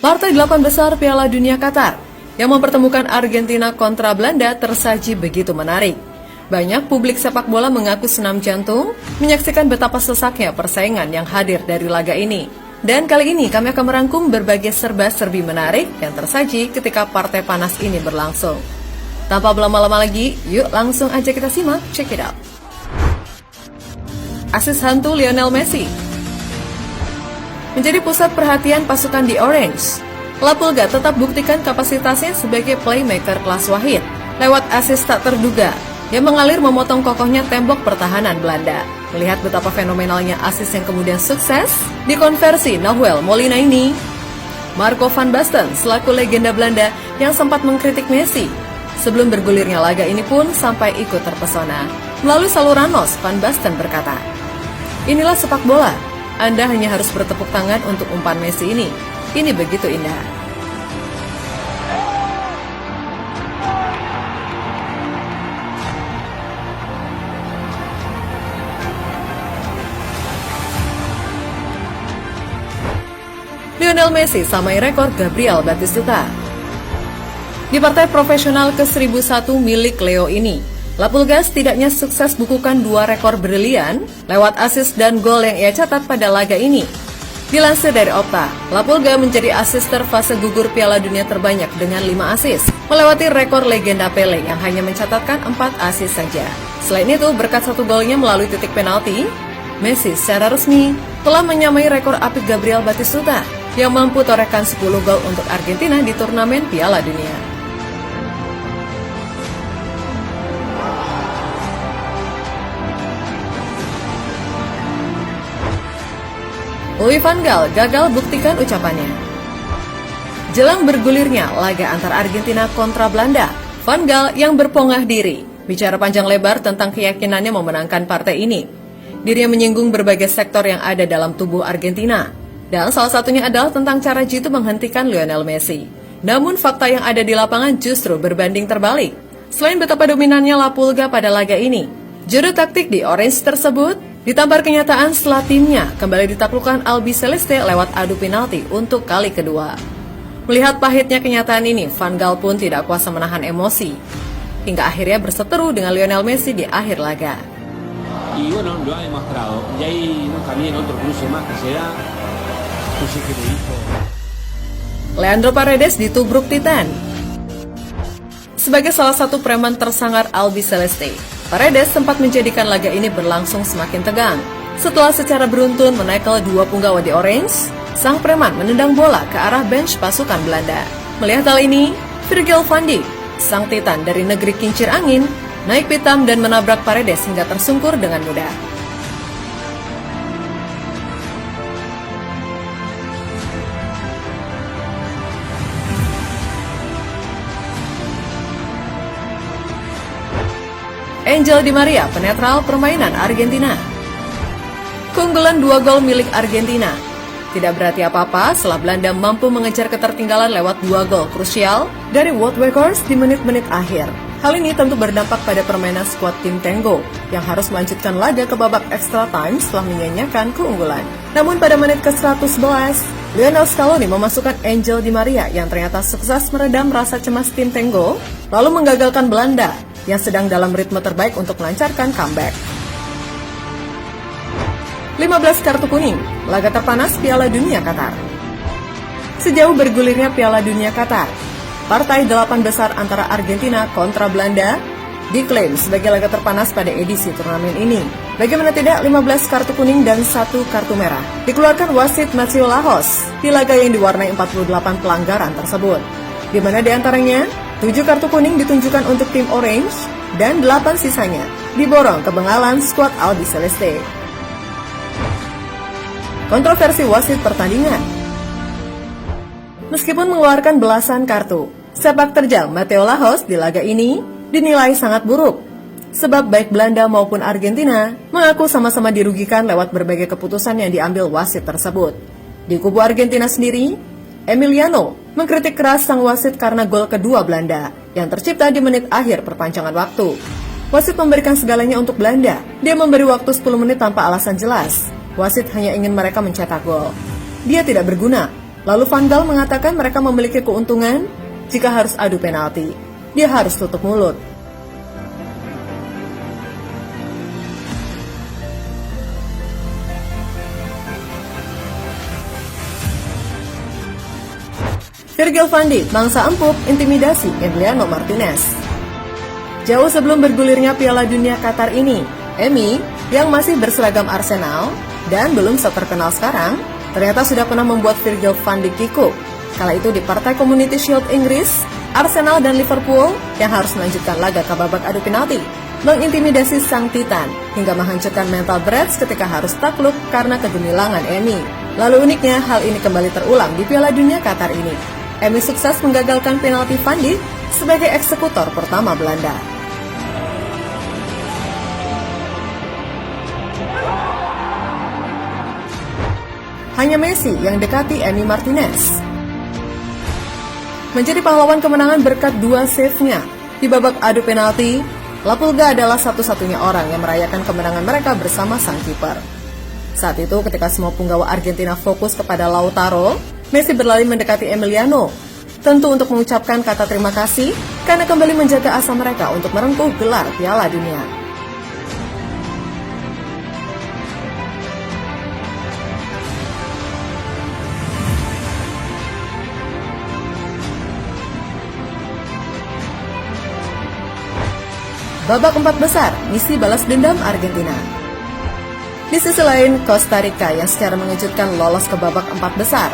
Partai 8 besar Piala Dunia Qatar yang mempertemukan Argentina kontra Belanda tersaji begitu menarik. Banyak publik sepak bola mengaku senam jantung menyaksikan betapa sesaknya persaingan yang hadir dari laga ini. Dan kali ini kami akan merangkum berbagai serba-serbi menarik yang tersaji ketika partai panas ini berlangsung. Tanpa berlama-lama lagi, yuk langsung aja kita simak, check it out. Asis hantu Lionel Messi menjadi pusat perhatian pasukan di Orange. Lapulga tetap buktikan kapasitasnya sebagai playmaker kelas wahid lewat asis tak terduga yang mengalir memotong kokohnya tembok pertahanan Belanda. Melihat betapa fenomenalnya asis yang kemudian sukses dikonversi Nahuel Molina ini, Marco van Basten selaku legenda Belanda yang sempat mengkritik Messi sebelum bergulirnya laga ini pun sampai ikut terpesona. Melalui saluran nos, Van Basten berkata, "Inilah sepak bola. Anda hanya harus bertepuk tangan untuk umpan Messi ini. Ini begitu indah." Lionel Messi samai rekor Gabriel Batistuta. Di partai profesional ke-1001 milik Leo ini, Lapulga setidaknya sukses bukukan 2 rekor brilian lewat asis dan gol yang ia catat pada laga ini. Dilansir dari Opta, Lapulga menjadi asister fase gugur Piala Dunia terbanyak dengan 5 asis, melewati rekor legenda Pele yang hanya mencatatkan 4 asis saja. Selain itu, berkat 1 golnya melalui titik penalti, Messi secara resmi telah menyamai rekor apik Gabriel Batistuta yang mampu torehkan 10 gol untuk Argentina di turnamen Piala Dunia. Louis van Gaal gagal buktikan ucapannya. Jelang bergulirnya laga antar Argentina kontra Belanda, Van Gaal yang berpongah diri bicara panjang lebar tentang keyakinannya memenangkan partai ini. Dirinya menyinggung berbagai sektor yang ada dalam tubuh Argentina, dan salah satunya adalah tentang cara jitu menghentikan Lionel Messi. Namun fakta yang ada di lapangan justru berbanding terbalik. Selain betapa dominannya Lapulga pada laga ini, juru taktik di Orange tersebut ditampar kenyataan setelah timnya kembali ditaklukkan Albi Celeste lewat adu penalti untuk kali kedua. Melihat pahitnya kenyataan ini, Van Gaal pun tidak kuasa menahan emosi, hingga akhirnya berseteru dengan Lionel Messi di akhir laga. Y bueno, lo ha demostrado. Y ahí también otro cruce más que se da. Cruce que le hizo. Leandro Paredes ditubruk Titan. Sebagai salah satu preman tersangar Albi Celeste, Paredes sempat menjadikan laga ini berlangsung semakin tegang. Setelah secara beruntun menekel 2 punggawa di Orange, sang preman menendang bola ke arah bench pasukan Belanda. Melihat hal ini, Virgil van Dijk, sang Titan dari negeri kincir angin, naik pitam dan menabrak Paredes hingga tersungkur dengan mudah. Angel Di Maria penetral permainan Argentina. Keunggulan 2 gol milik Argentina tidak berarti apa-apa setelah Belanda mampu mengejar ketertinggalan lewat 2 gol krusial dari Wout Weghorst di menit-menit akhir. Hal ini tentu berdampak pada permainan skuad tim Tango yang harus melanjutkan laga ke babak extra time setelah menyanyiakan keunggulan. Namun pada menit ke-111, Lionel Scaloni memasukkan Angel Di Maria yang ternyata sukses meredam rasa cemas tim Tango, lalu menggagalkan Belanda yang sedang dalam ritme terbaik untuk melancarkan comeback. 15 kartu kuning, laga terpanas Piala Dunia Qatar. Sejauh bergulirnya Piala Dunia Qatar, partai 8 besar antara Argentina kontra Belanda diklaim sebagai laga terpanas pada edisi turnamen ini. Bagaimana tidak, 15 kartu kuning dan 1 kartu merah dikeluarkan wasit Mateo Lahoz di laga yang diwarnai 48 pelanggaran tersebut, di mana diantaranya 7 kartu kuning ditunjukkan untuk tim Orange dan 8 sisanya diborong ke bengalan skuad Albi Celeste. Kontroversi wasit pertandingan. Meskipun mengeluarkan belasan kartu, sepak terjang Mateo Lahoz di laga ini dinilai sangat buruk, sebab baik Belanda maupun Argentina mengaku sama-sama dirugikan lewat berbagai keputusan yang diambil wasit tersebut. Di kubu Argentina sendiri, Emiliano mengkritik keras sang wasit karena gol kedua Belanda yang tercipta di menit akhir perpanjangan waktu. Wasit memberikan segalanya untuk Belanda. Dia memberi waktu 10 menit tanpa alasan jelas. Wasit hanya ingin mereka mencetak gol. Dia tidak berguna. Lalu Van Gaal mengatakan mereka memiliki keuntungan jika harus adu penalti. Dia harus tutup mulut. Virgil van Dijk mangsa empuk intimidasi Emiliano Martinez. Jauh sebelum bergulirnya Piala Dunia Qatar ini, Emi yang masih berseragam Arsenal dan belum seterkenal sekarang, ternyata sudah pernah membuat Virgil van Dijk kikuk. Kala itu di partai Community Shield Inggris, Arsenal dan Liverpool yang harus melanjutkan laga ke babak adu penalti, mengintimidasi sang Titan hingga menghancurkan mental Reds ketika harus takluk karena kegemilangan Emi. Lalu uniknya hal ini kembali terulang di Piala Dunia Qatar ini. Emi sukses menggagalkan penalti Van Dijk sebagai eksekutor pertama Belanda. Hanya Messi yang dekati Emi Martinez. Menjadi pahlawan kemenangan berkat 2 save-nya di babak adu penalti, La Pulga adalah satu-satunya orang yang merayakan kemenangan mereka bersama sang kiper. Saat itu ketika semua punggawa Argentina fokus kepada Lautaro, Messi berlari mendekati Emiliano, tentu untuk mengucapkan kata terima kasih karena kembali menjaga asa mereka untuk merengkuh gelar Piala Dunia. Babak 4 besar, misi balas dendam Argentina. Di sisi lain, Costa Rica yang secara mengejutkan lolos ke babak 4 besar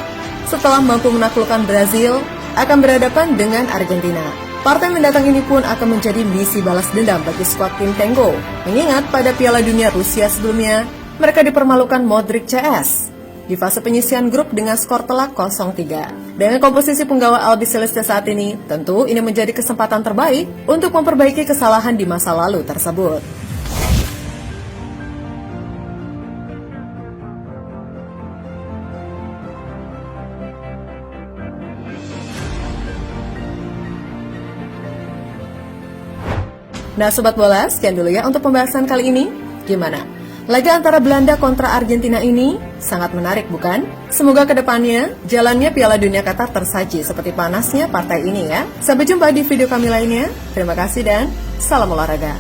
setelah mampu menaklukkan Brazil akan berhadapan dengan Argentina. Partai mendatang ini pun akan menjadi misi balas dendam bagi skuad tim Tango. Mengingat pada Piala Dunia Rusia sebelumnya, mereka dipermalukan Modric CS di fase penyisian grup dengan skor telak 0-3. Dengan komposisi punggawa Albiceleste saat ini, tentu ini menjadi kesempatan terbaik untuk memperbaiki kesalahan di masa lalu tersebut. Nah Sobat Bola, sekian dulu ya untuk pembahasan kali ini. Gimana? Laga antara Belanda kontra Argentina ini sangat menarik bukan? Semoga kedepannya jalannya Piala Dunia Qatar tersaji seperti panasnya partai ini ya. Sampai jumpa di video kami lainnya. Terima kasih dan salam olahraga.